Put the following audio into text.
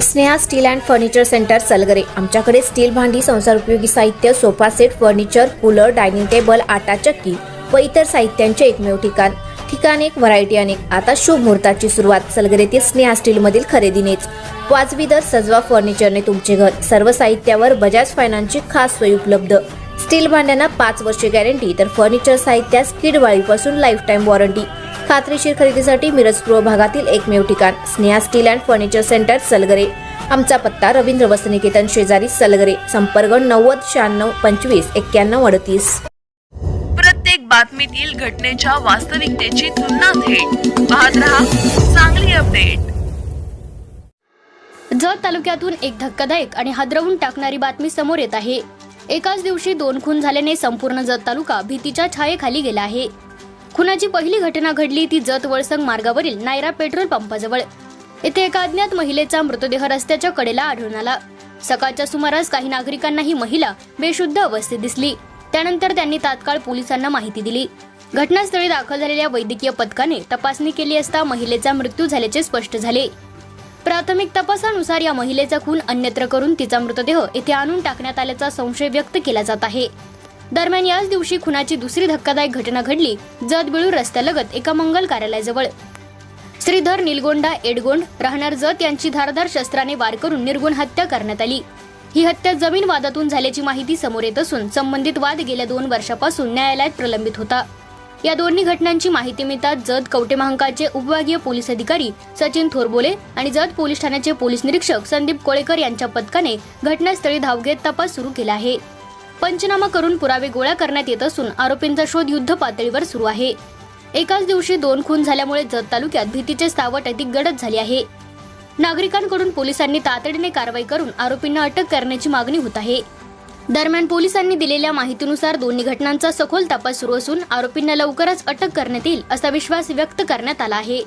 Sneha steel and furniture centre Salgare. आमच्याकडे steel भांडी, संसार उपयोगी साहित्य, sofa set, furniture, cooler, dining table, आटा चक्की व इतर साहित्यांचे एकमेव ठिकाण एक, व्हरायटी अनेक। आता शुभ मुहूर्ताची सुरुवात सलगरेतील स्नेहा स्टील मधील खरेदीनेच। वाजवी दर, सजवा फर्निचरने तुमचे घर। सर्व साहित्यावर बजाज फायनान्सची खास सोय उपलब्ध। स्टील भांड्यांना 5 वर्षे गॅरंटी, तर फर्निचर साहित्यास किडवाळीपासून लाईफ टाइम वॉरंटी। खात्रीशीर खरेदीसाठी मिरज पूर्व भागातील एकमेव ठिकाण Sneha steel and furniture centre Salgare. आमचा पत्ता रवींद्र वस्त्रनिकेतन शेजारी सलगरे। संपर्क 90 96 25 91 38। प्रत्येक बातमीतील घटनेच्या वास्तविकतेची तुलना थेट पाहत रहा चांगली अपडेट। जत तालुक्यातून एक धक्कादायक आणि हादरवून टाकणारी बातमी समोर येत आहे। एकाच दिवशी 2 खून झाल्याने संपूर्ण जत तालुका भीतीच्या छायेखाली गेला आहे। खुनाची पहिली घटना घडली ती जत वळसंग मार्गावरील नायरा पेट्रोल पंपाजवळ। येथे एका अज्ञात महिलेचा मृतदेह रस्त्याच्या कडेला आढळून आला। सकाळच्या सुमारास काही नागरिकांना ही महिला बेशुद्ध अवस्थेत दिसली। त्यानंतर त्यांनी तात्काळ पोलिसांना माहिती दिली। घटनास्थळी दाखल झालेल्या वैद्यकीय पथकाने तपासणी केली असता महिलेचा मृत्यू झाल्याचे स्पष्ट झाले। प्राथमिक तपासानुसार या महिलेचा खून अन्यत्र करून तिचा मृतदेह येथे आणून टाकण्यात आल्याचा संशय व्यक्त केला जात आहे। दरम्यान याच दिवशी खुनाची दुसरी धक्कादायक घटना घडली जत बिळूर रस्त्यालगत एका मंगल कार्यालयाजवळ। श्रीधर निलगोंडा एडगोंड राहणार जत यांची धारदार शस्त्राने वार करून निर्गुण हत्या करण्यात आली। ही हत्या जमीन वादातून झाल्याची माहिती समोर येत असून संबंधित वाद गेल्या 2 वर्षापासून न्यायालयात प्रलंबित होता। या दोन्ही घटनांची माहिती मिळताच जत कवटे महांकाळचे उपविभागीय पोलीस अधिकारी सचिन थोरबोले आणि जत पोलीस ठाण्याचे पोलीस निरीक्षक संदीप कोळेकर यांच्या पथकाने घटनास्थळी धाव घेत तपास सुरू केला आहे। पंचनामा करून पुरावे गोळा करण्यात येत असून आरोपींचा शोध युद्ध पातळीवर सुरू आहे। एकाच दिवशी 2 खून झाल्यामुळे जत तालुक्यात भीतीचे सावट अधिक गडद झाले आहे। नागरिकांकडून पोलिसांनी तातडीने कारवाई करून आरोपींना अटक करण्याची मागणी होत आहे। दरम्यान पोलिसांनी दिलेल्या माहितीनुसार दोन्ही घटनांचा सखोल तपास सुरू असून आरोपींना लवकरच अटक करण्यात येईल असा विश्वास व्यक्त करण्यात आला आहे।